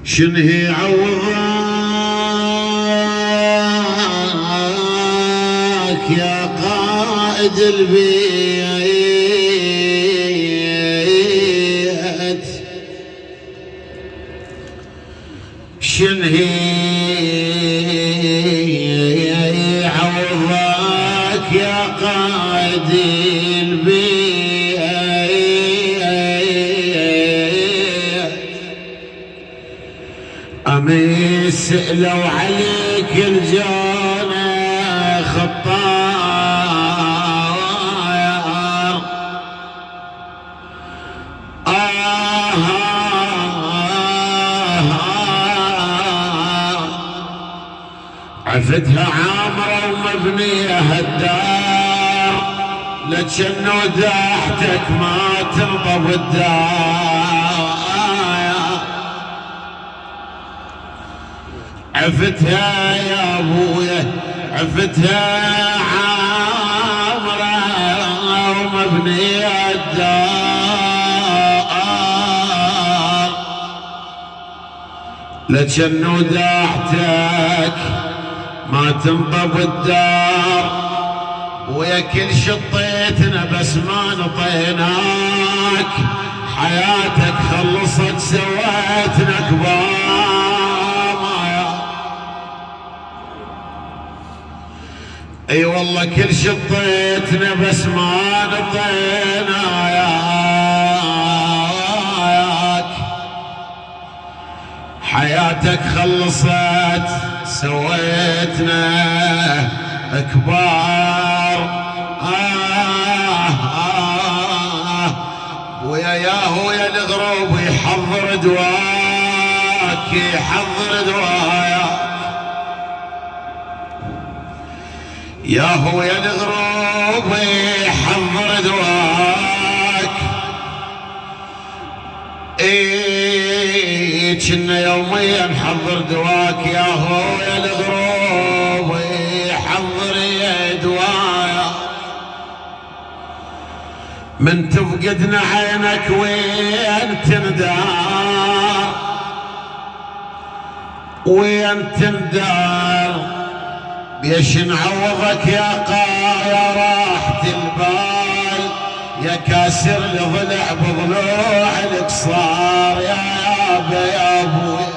شنهي عوضاك يا قائد البيت، شنهي عوضاك يا قائد البيت. أمس لو عليك الجنة خطاير، عفتها عامرة ومبنية الدار، لجن وداحتك ما تنضب الدار. عفتها يا ابويا عفتها عامرة ومبنية الدار، لجن وداحتك ما تنضب الدار. ويا كل شطيتنا بس ما نطيناك، حياتك خلصت سويتنا كبار. اي والله كل شطيتنا بس ما نطيناك، حياتك خلصت سويتنا كبار. ويا هو يا الغروب يحضر دواك، يحضر دواك يا هو يا الغروب يحضر دواك. ايه كنا يوميا نحضر دواك يا هو يا الغروب يحضر دواك. من تفقدنا عينك وين تندار، وين تندار. بيش نعوضك يا راحة البال، يا كاسر لضلع بضلوع القصار. يا ابويا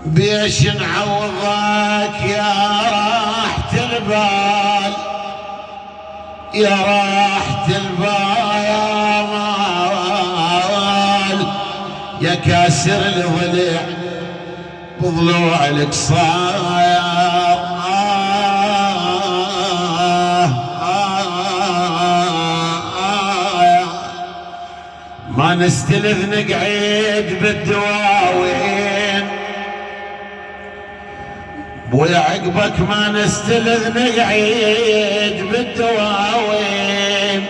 بيش نعوضك يا راحة البال، يا راحة البال، يا كاسر لضلع بضلوع القصار. ما نستلذ نقعد بالدواوين، بويا عقبك ما نستلذ نقعد بالدواوين.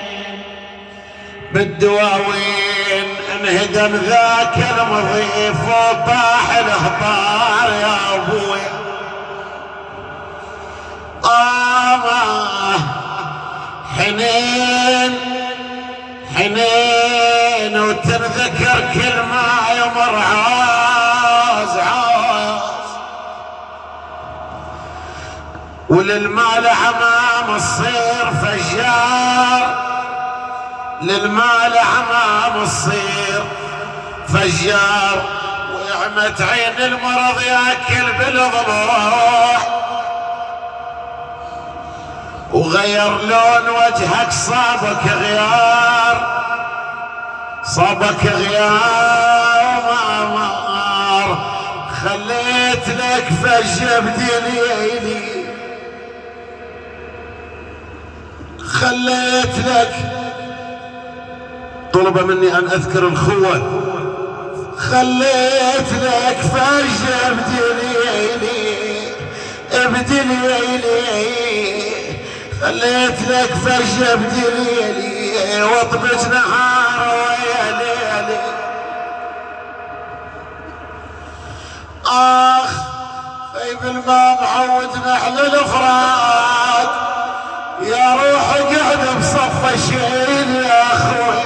بالدواوين انهدم ذاك المضيف وطاح الهطار يا ابويا. حنين حنين وتنذكر كل ما يمر عاز عاز، وللمال عمام الصير فجار، للمال عمام الصير فجار. ويعمت عين المرض ياكل بالضلوع، وغير لون وجهك صابك غيار، صابك غيار. خليت لك فجة بدليلي، خليت لك طلب مني ان اذكر الخوة، خليت لك فجة بدليلي بدليلي، خليت لك فجة بدليلي واطبج نهار ويا ليلي. طيب الماء معودنا على الافراد، يا روح قاعدة بصف الشيل يا اخوي،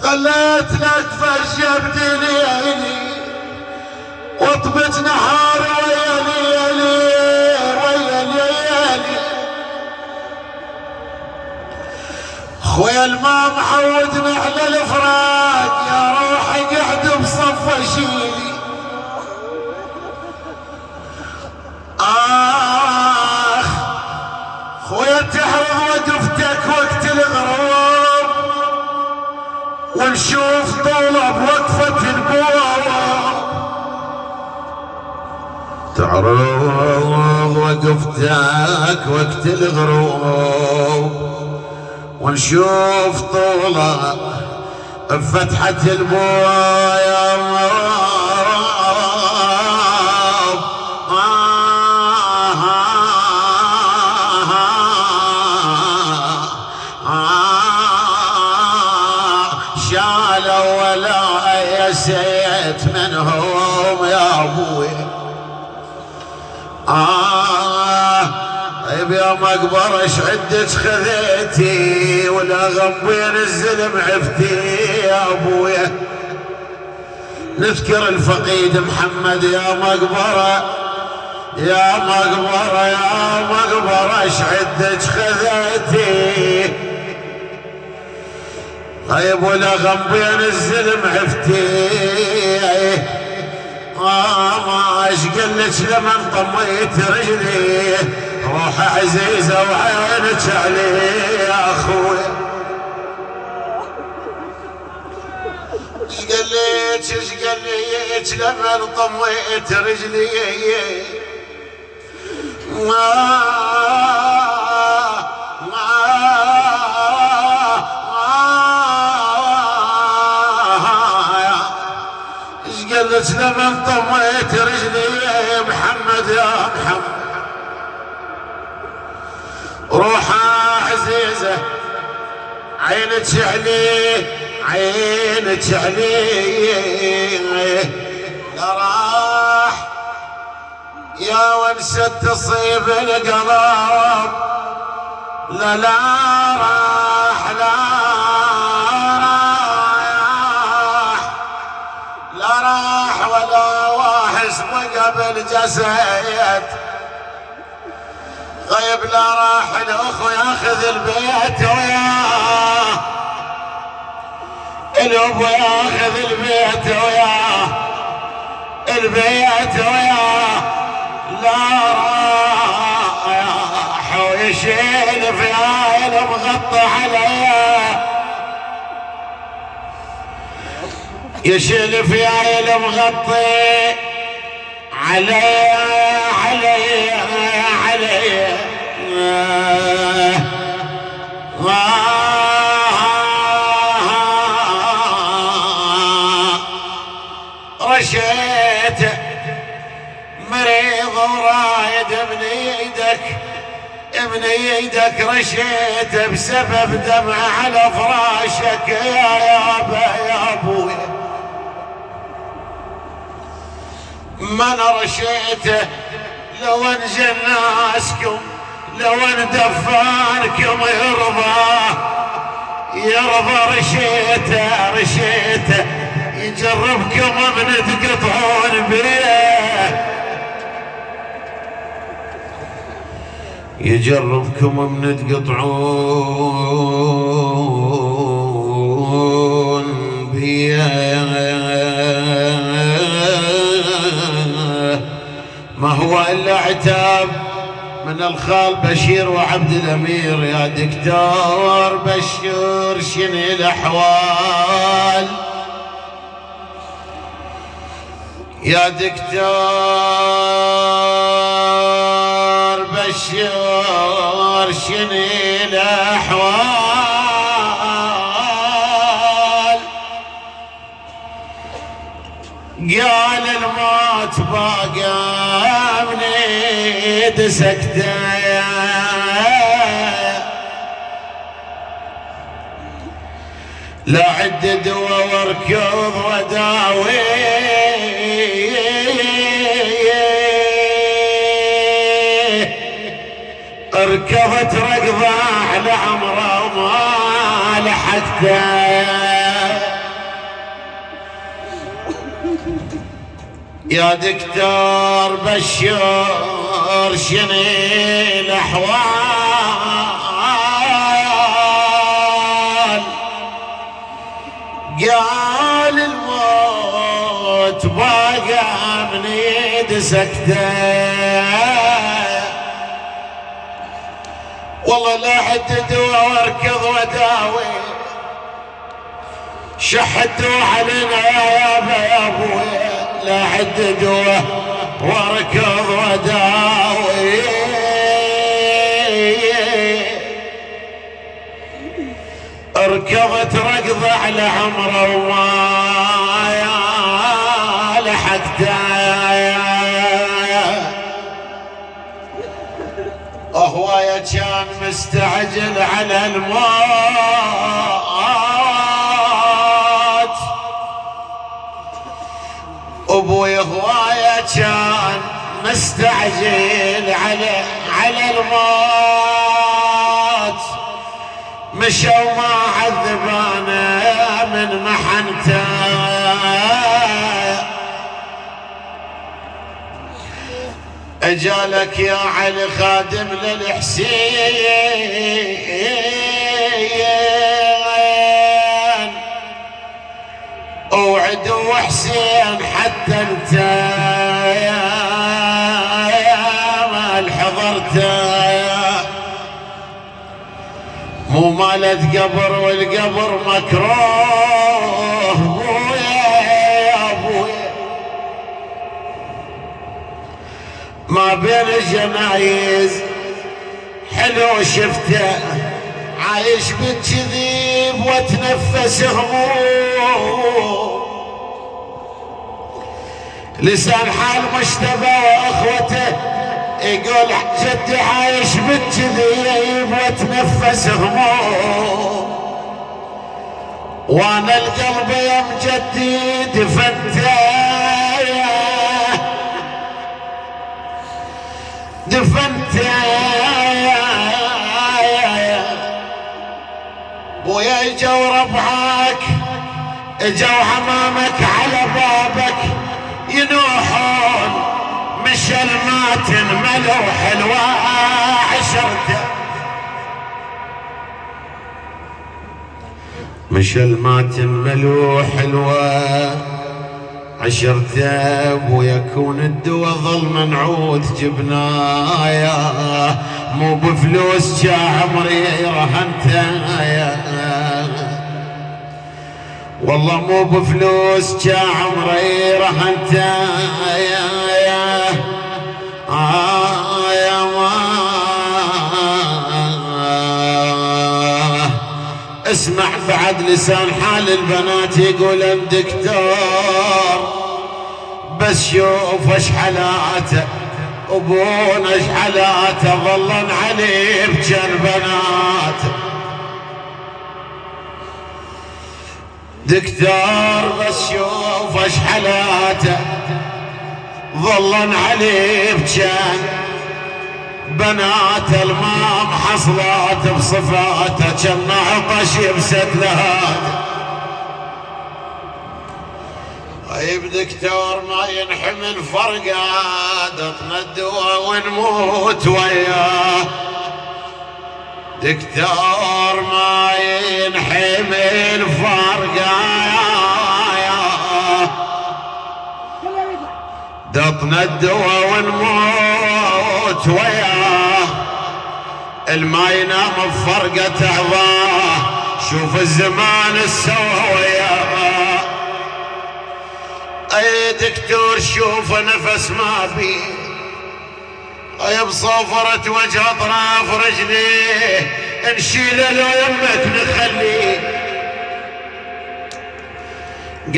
خليت لك فرشة بدليلي وطبت نهار ويا ليلي ويا ليلي. خويل ما معودنا على الافراق يا روحي قعد بصف شيلي. خويا تحرم وقفتك وقت الغروب ونشوف طولة بوقفة البوابة. تعرف وقفتك وقت الغروب ونشوف طولة بفتحة البوابة. شالوا ولا يسيت منهم يا ابوي. بيوم اكبر ايش عدك خذيتي ولا غبين الزلم عفتي يا ابويا. نذكر الفقيد محمد يا مقبره يا مقبره يا مقبره ايش عدك خذيتي. طيب ولا غبين الزلم عفتي. ما ايش قلت لما انطميت رجلي روح عزيزه وعينك علي يا اخوي. ايش قلت لما انطميت رجلي قلت لما انطميت رجلي يا محمد يا محمد. روح عزيزة عينك علي عينك علي. لا راح يا ونسة تصيب القلب لا لا راح لا راح ولا واحس قبل جسد غيب. لا راح الاخو ياخذ البيت وياه الابو ياخذ البيت وياه البيت وياه. لا راح ويشيل في عيل مغطى عليه يشيل في عيل مغطي علي علي علي. رشيت مريض ورايد من ايدك من ايدك رشيت بسبب دمع على فراشك يا ابويا. ما انا رشيته لو انجى ناسكم لو ان دفانكم يرضى رشيته يجربكم من تقطعون بيه يجربكم من تقطعون بيه. ما هو الا عتاب من الخال بشير وعبد الامير. يا دكتور بشير شنو الاحوال يا دكتور بشير شنو الاحوال. قال الموت باقى من ايد سكته لا عد دوا واركض وداوي اركضت ركضه على عمره ما لحقته. يا دكتور بشر شنو الأحوال؟ قال الموت باقى من يد سكته، والله لا حدد واركض وداوي، شحدوا علينا يا ابوي، لا حدد واركض وداوي. ركضت ركضة على عمره وما لحقته، هواية كان مستعجل على الموت، ابوي هواية كان مستعجل على الموت، مشوا ما عذبانا من محنته، اجالك يا علي خادم للحسين، وعدو حسين حتى انت ما حضرته، مو مالت قبر والقبر مكروه بويا يا ابويا، ما بين الجنايز حلو شفته عايش بالكذيب واتنفس هموم، لسان حال مشتبه واخوته يقول جدي عايش بالكذيب واتنفس هموم، وانا القلب يا مجدي دفنته بويا، اجوا ربعك اجوا عمامك على بابك ينوحون، مش الماتن ملوح عشرته، مش الماتن ملوح عشرته، ويكون الدوا ظل منعود جبنايا، مو بفلوس جا عمري رهنته، والله مو بفلوس جا عمري رهنته، اسمع بعد لسان حال البنات يقول ام دكتور بس شوف اش حالاته، ابونا اش حالاته ظلن عليه بجن بناته، دكتور بس شوف اش حالاته ظلن عليه بجن بنات، المام حصلات بصفاته كنا عطش يبسد لهات. طيب دكتور ما ينحمل فرقات اطنا الدواء ونموت وياه، دكتور ما ينحمل فرقات دطنا الدواء ونموت وياه، الما ينام بفرقة عظاه، شوف الزمان السوى وياه، اي دكتور شوف نفس ما بي، اي بصفرة وجه اطراف رجليه، نشيله لو يمك نخليه،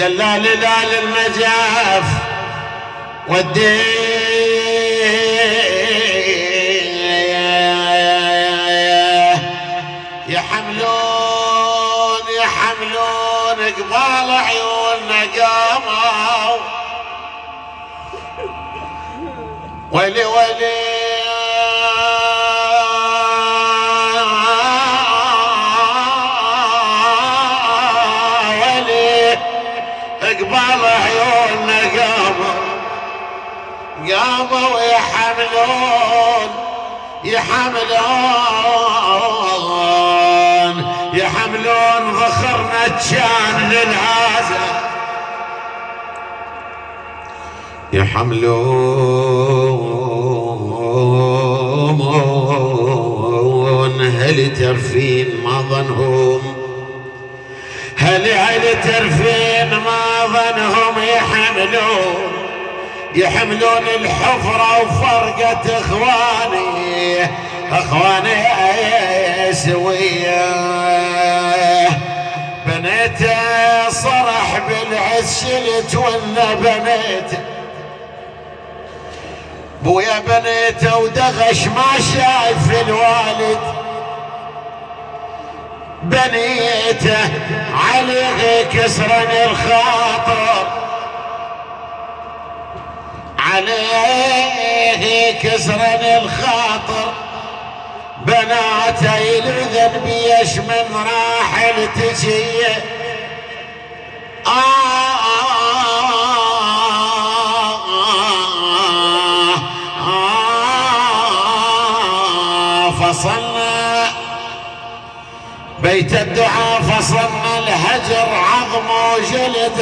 قال لا للنجاف وديه يحملون قبال عيوننا قاموا، ويلي ويلي ويلي قبال عيوننا قاموا، يحملون ذخرنا كان للعازة، يحملون هل ترفين ما ظنهم، هل ترفين ما ظنهم، يحملون الحفرة وفرقة اخواني سوية. بنيته صرح بالعز شلت ولا بنيته بويا، بنيته ودغش ما شايف الوالد، بنيته عليه كسرني الخاطر، عليه كسرني الخاطر، بناته يلذن بيش من راحل تجي. فصلنا بيت الدعاء، فصلنا الهجر عظم وجلد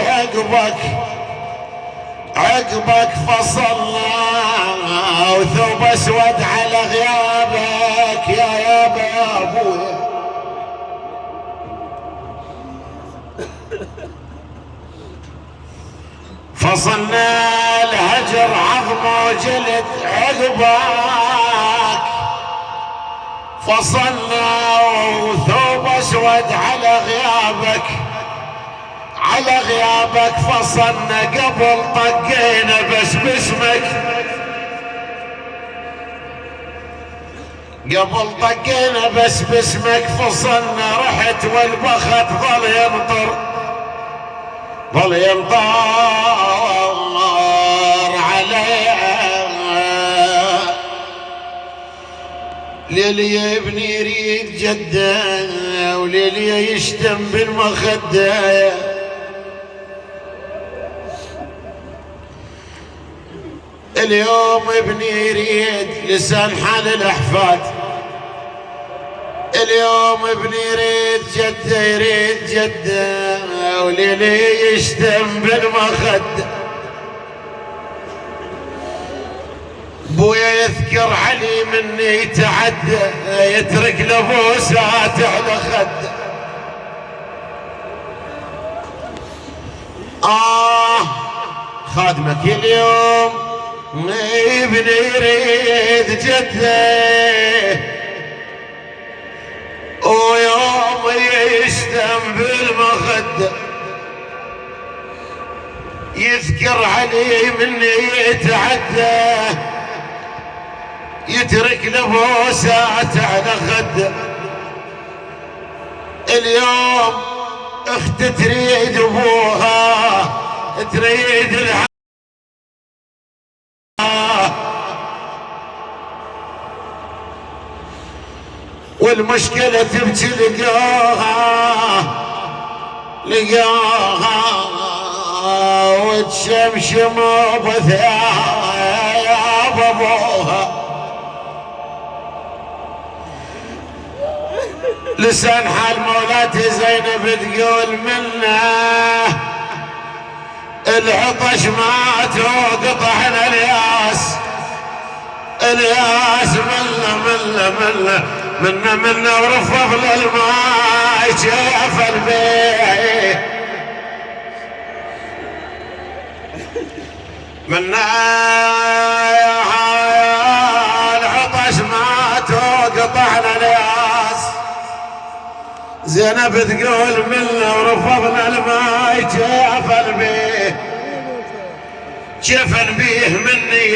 عقبك فصلنا، وثوب اسود على غيابك يا ابويا. فصلنا الهجر عظم وجلد عقبك فصلنا، وثوب اسود على غيابك فصلنا، قبل طقينا بس باسمك، قبل طقينا بس باسمك فصلنا، رحت والبخت ظل يمطر عليها. ليلي ابني يريد جده، وليلي يشتم بالمخده، اليوم ابني يريد لسان حال الاحفاد، اليوم ابني يريد جده، وليلي يشتم بالمخده. بويا يذكر علي مني يتعدى، يترك لبوسات على خده. خادمك اليوم ابني يريد جده، ويوم يشتم بالمخده، يذكر علي مني يتعدى، يترك لبوسات على خده. اليوم اخت تريد ابوها، تريد والمشكلة تبكي لقاها وتشمشم بثياب ابوها. لسان حال مولاتي زينب تقول منا العطش مات وقطعنا الياس منا ورفض للماء شاف البيت منا العطش مات وقطعنا الياس. زينب تقول منا ورفضنا الماء شاف البيت، شفن بيه مني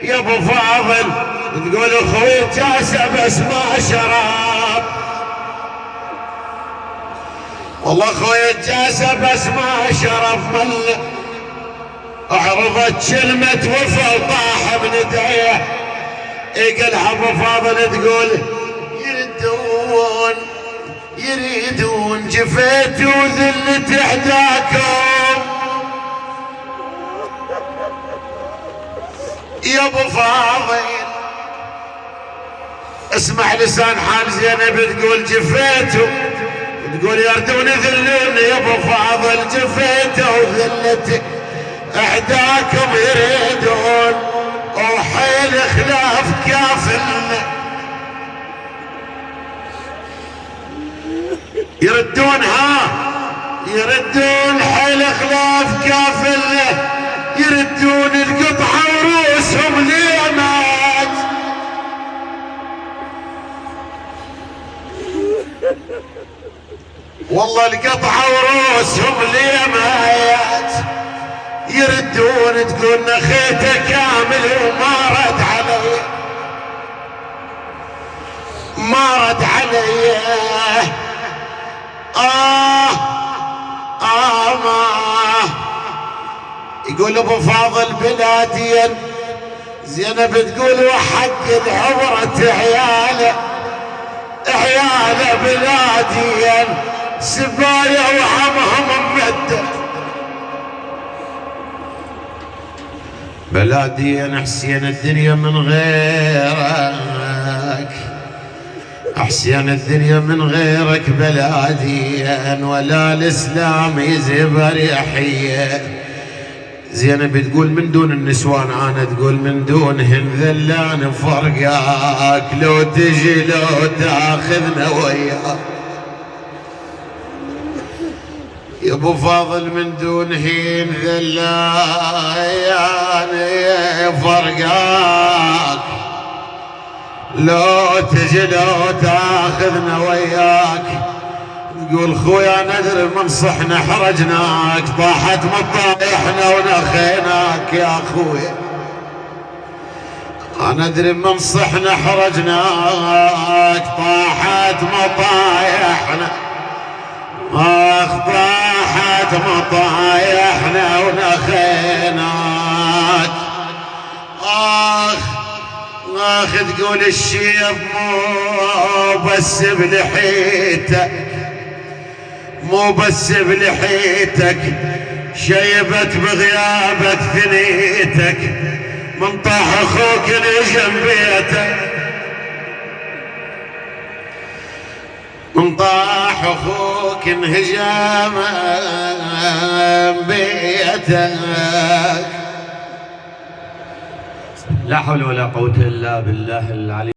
يا ابو فاضل. تقول اخوي جاسه بس ما شرب، والله اخوي جاسه بس ما شرب. من عرضت كلمه وفا وطاح من دعيه، قالها ابو فاضل تقول يريدون جفيت وذلت احداكم، يا ابو فاضل اسمع لسان حال زينب تقول جفيته، تقول يردون يذلوني يا ابو فاضل جفيته وذلتي اعداكم يريدون وحيل خلاف كافلنا يردون حيل خلاف كافلنا يردون القطعة وروسهم ليمات. والله القطعة وروسهم ليمات يردون تقول نخيته كامل وما رد علي ما رد علي. ما يقول ابو فاضل بلاديا زينب تقول وحق العبرة عياله بلاديا سبايا وعمهم ممدد بلاديا حسين الدنيا من غيرك حسين الدنيا من غيرك بلاديا ولا الاسلام يزبر يحيى. زينب تقول من دون النسوان انا تقول من دونهن ذلان فرقاك لو تجي لو تاخذنا وياك يا ابو فاضل من دونهن ذلان فرقاك لو تجي لو تاخذنا وياك. تقول خويا ندري من صحنا حرجناك طاحت مطايحنا ونخيناك يا خويا انا ادري من صحنا حرجناك طاحت مطايحنا طاحت مطايحنا ونخيناك. تقول الشيب مو بس بلحيتك مو بس بلحيتك شيبت بغيابك ثنيتك من طاح اخوك نجم بيتك من طاح اخوك انهجم بيتك. لا حول ولا قوة الا بالله العلي